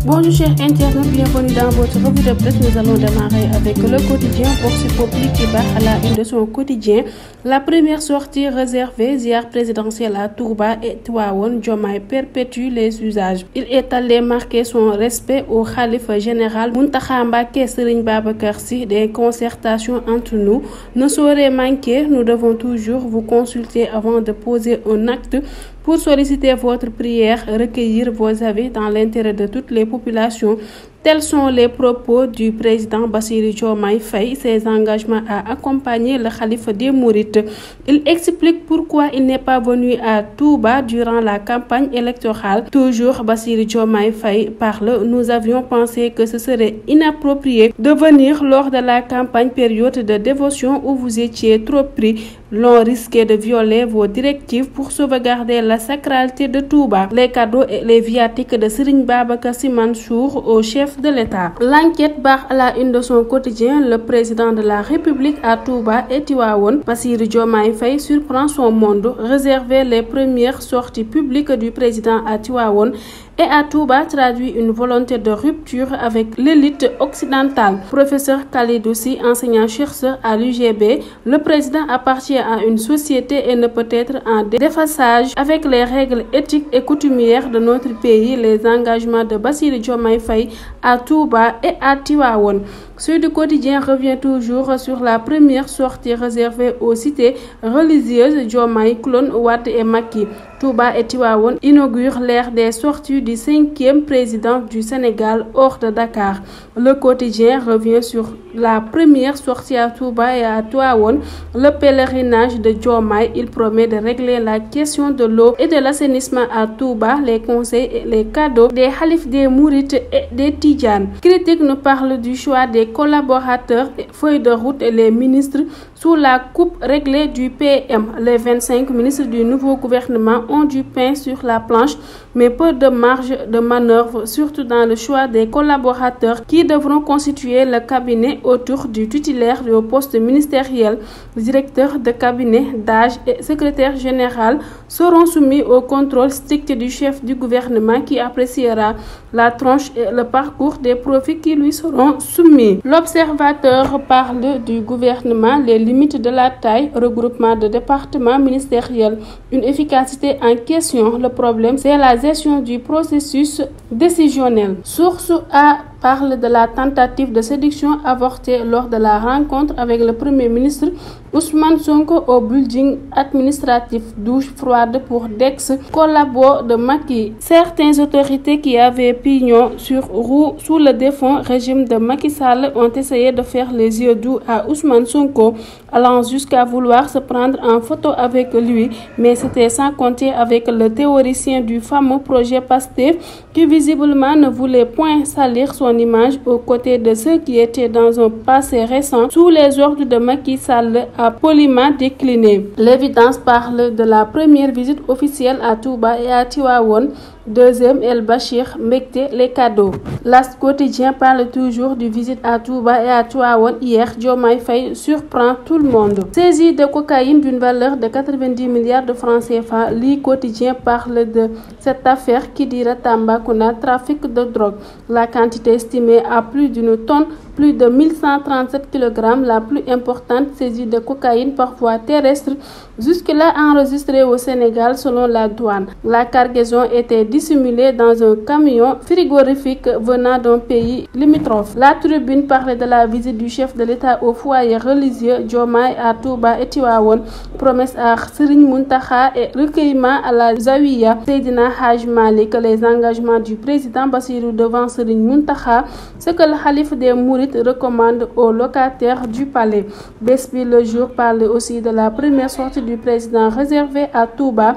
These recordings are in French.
Bonjour chers internautes, bienvenue dans votre revue de presse. Nous allons démarrer avec le quotidien Vox Populi qui bat à la une de son quotidien. La première sortie réservée, ziar présidentielle à Touba et Tivaouane, Diomaye perpétue les usages. Il est allé marquer son respect au khalife général Mountakha Mbacké Serigne Babacar Sy. Des concertations entre nous ne sauraient manquer. Nous devons toujours vous consulter avant de poser un acte pour solliciter votre prière, recueillir vos avis dans l'intérêt de toutes les populations. Tels sont les propos du président Bassirou Diomaye Faye, ses engagements à accompagner le khalife des Mourides. Il explique pourquoi il n'est pas venu à Touba durant la campagne électorale. Toujours Bassirou Diomaye Faye parle. Nous avions pensé que ce serait inapproprié de venir lors de la campagne période de dévotion où vous étiez trop pris. L'on risquait de violer vos directives pour sauvegarder la sacralité de Touba. Les cadeaux et les viatiques de Serigne Babacar Sy Mansour au chef de l'État. L'enquête barre à la une de son quotidien. Le président de la République à Touba et Tivaouane, Bassirou Diomaye Faye, surprend son monde. Réserver les premières sorties publiques du président à Tivaouane et à Touba traduit une volonté de rupture avec l'élite occidentale. Professeur Khalidou Sy, enseignant-chercheur à l'UGB, le président appartient à une société et ne peut être en déphasage avec les règles éthiques et coutumières de notre pays. Les engagements de Bassirou Diomaye Faye à Touba et à Tivaouane. Sud Quotidien revient toujours sur la première sortie réservée aux cités religieuses. Diomaye clone Wade et Macky. Touba et Tivaouane inaugurent l'ère des sorties du 5e président du Sénégal hors de Dakar. Le quotidien revient sur la première sortie à Touba et à Tivaouane. Le pèlerinage de Diomaye, il promet de régler la question de l'eau et de l'assainissement à Touba. Les conseils et les cadeaux des khalifes des Mourides et des Tidjanes. Critique nous parle du choix des collaborateurs, feuilles de route et les ministres sous la coupe réglée du PM. Les 25 ministres du nouveau gouvernement ont du pain sur la planche, mais peu de marge de manœuvre, surtout dans le choix des collaborateurs qui devront constituer le cabinet autour du titulaire du poste ministériel. Directeur de cabinet, DAGE et secrétaire général seront soumis au contrôle strict du chef du gouvernement qui appréciera la tranche et le parcours des profils qui lui seront soumis. L'observateur parle du gouvernement, les limites de la taille, regroupement de départements ministériels, une efficacité en question. Le problème, c'est la gestion du processus décisionnel. Source A parle de la tentative de séduction avortée lors de la rencontre avec le Premier ministre Ousmane Sonko au building administratif. Douche froide pour d'ex-collabos de Macky. Certaines autorités qui avaient pignon sur roue sous le défunt régime de Macky Sall ont essayé de faire les yeux doux à Ousmane Sonko, allant jusqu'à vouloir se prendre en photo avec lui, mais c'était sans compter avec le théoricien du fameux projet Pastef qui visiblement ne voulait point salir son image aux côtés de ceux qui étaient dans un passé récent sous les ordres de Macky Sall a poliment décliné. L'évidence parle de la première visite officielle à Touba et à Tivaouane. Deuxième, El Bachir Mbekte, les cadeaux. L'As quotidien parle toujours du visite à Touba et à Tivaouane. Hier, Diomaye Faye surprend tout le monde. Saisie de cocaïne d'une valeur de 90 milliards de francs CFA. Li quotidien parle de cette affaire qui dira Tambacounda, trafic de drogue. La quantité estimée à plus d'une tonne, plus de 1137 kg, la plus importante saisie de cocaïne par voie terrestre jusque-là enregistrée au Sénégal selon la douane. La cargaison était dissimulée dans un camion frigorifique venant d'un pays limitrophe. La Tribune parle de la visite du chef de l'État au foyer religieux Diomaye à Touba et Tivaouane. Promesse à Serigne Mountakha et recueillement à la Zawiya Seydina Hadj Malick. Les engagements du président Bassirou devant Serigne Mountakha, ce que le khalife des Mourides recommande aux locataires du palais. Besbi le jour parle aussi de la première sortie du président réservée à Touba.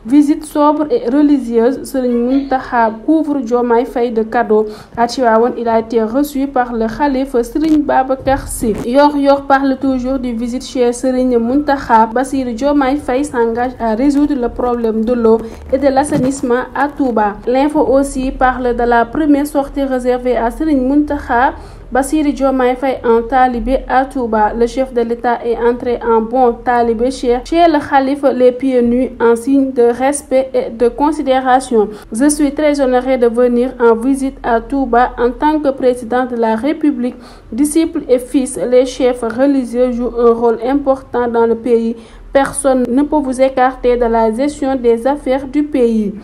Visite sobre et religieuse, Serigne Mountakha couvre Diomaye Faye de cadeaux. À Tivaouane, il a été reçu par le khalife Serigne Babacar Sy. Yor parle toujours du visite chez Serigne Mountakha. Bassirou Diomaye Faye s'engage à résoudre le problème de l'eau et de l'assainissement à Touba. L'info aussi parle de la première sortie réservée à Serigne Mountakha. Bassirou Diomaye Faye en talibé à Touba. Le chef de l'État est entré en bon talibé chez le khalife les pieds nus en signe de respect et de considération. Je suis très honoré de venir en visite à Touba en tant que président de la République. Disciples et fils, les chefs religieux jouent un rôle important dans le pays. Personne ne peut vous écarter de la gestion des affaires du pays.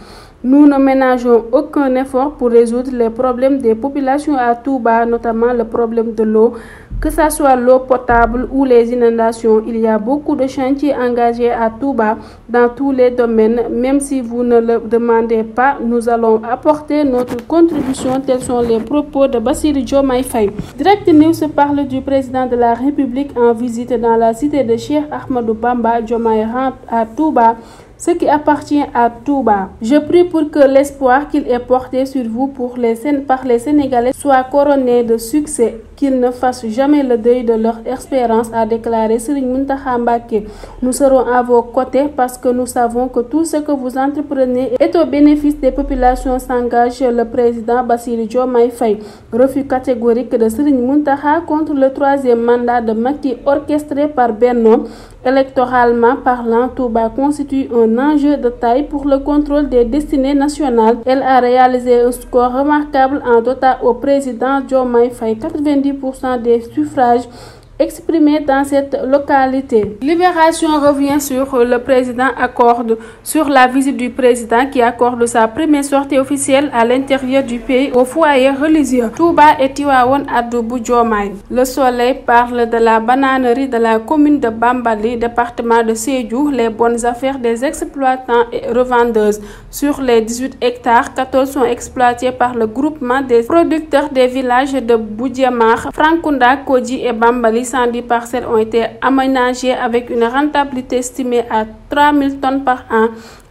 Nous ne ménageons aucun effort pour résoudre les problèmes des populations à Touba, notamment le problème de l'eau, que ce soit l'eau potable ou les inondations. Il y a beaucoup de chantiers engagés à Touba dans tous les domaines. Même si vous ne le demandez pas, nous allons apporter notre contribution. Tels sont les propos de Bassirou Diomaye Faye. Direct News parle du président de la République en visite dans la cité de Cheikh Ahmadou Bamba. Diomaye rentre à Touba, ce qui appartient à Touba. Je prie pour que l'espoir qu'il est porté sur vous par les Sénégalais soit couronné de succès, qu'ils ne fassent jamais le deuil de leur espérance, a déclaré Serigne Mountakha Mbacké. Nous serons à vos côtés parce que nous savons que tout ce que vous entreprenez est au bénéfice des populations, s'engage le président Bassirou Diomaye Faye. Refus catégorique de Serigne Mountakha contre le 3e mandat de Macky orchestré par Benno. Électoralement parlant, Touba constitue un enjeu de taille pour le contrôle des destinées nationales. Elle a réalisé un score remarquable en dotant au président Diomaye Faye 90% des suffrages exprimé dans cette localité. Libération revient sur le président sur la visite du président qui accorde sa première sortie officielle à l'intérieur du pays au foyer religieux. Touba et Tivaouane addu bu Diomaye. Le Soleil parle de la bananerie de la commune de Bambali, département de Sédhiou, les bonnes affaires des exploitants et revendeuses. Sur les 18 hectares, 14 sont exploités par le groupement des producteurs des villages de Boudiamar, Frankunda, Kodji et Bambali. 110 parcelles ont été aménagées avec une rentabilité estimée à 3 000 tonnes par an.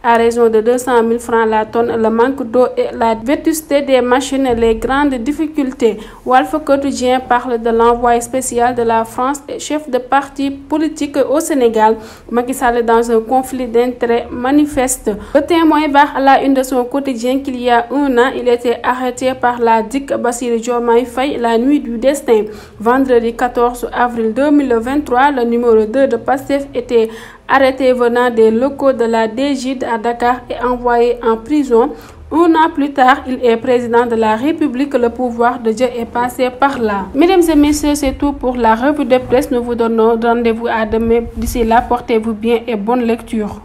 À raison de 200 000 francs la tonne, le manque d'eau et la vétusté des machines, les grandes difficultés. Walf Quotidien parle de l'envoyé spécial de la France et chef de parti politique au Sénégal. Macky Sall dans un conflit d'intérêts manifeste. Le Témoin bat à la une de son quotidien qu'il y a un an, il était arrêté par la DIC Bassirou Diomaye Faye la nuit du destin. Vendredi 14 avril 2023, le numéro 2 de Pastef était arrêté venant des locaux de la DGID à Dakar et envoyé en prison. Un an plus tard, il est président de la République. Le pouvoir de Dieu est passé par là. Mesdames et messieurs, c'est tout pour la revue de presse. Nous vous donnons rendez-vous à demain. D'ici là, portez-vous bien et bonne lecture.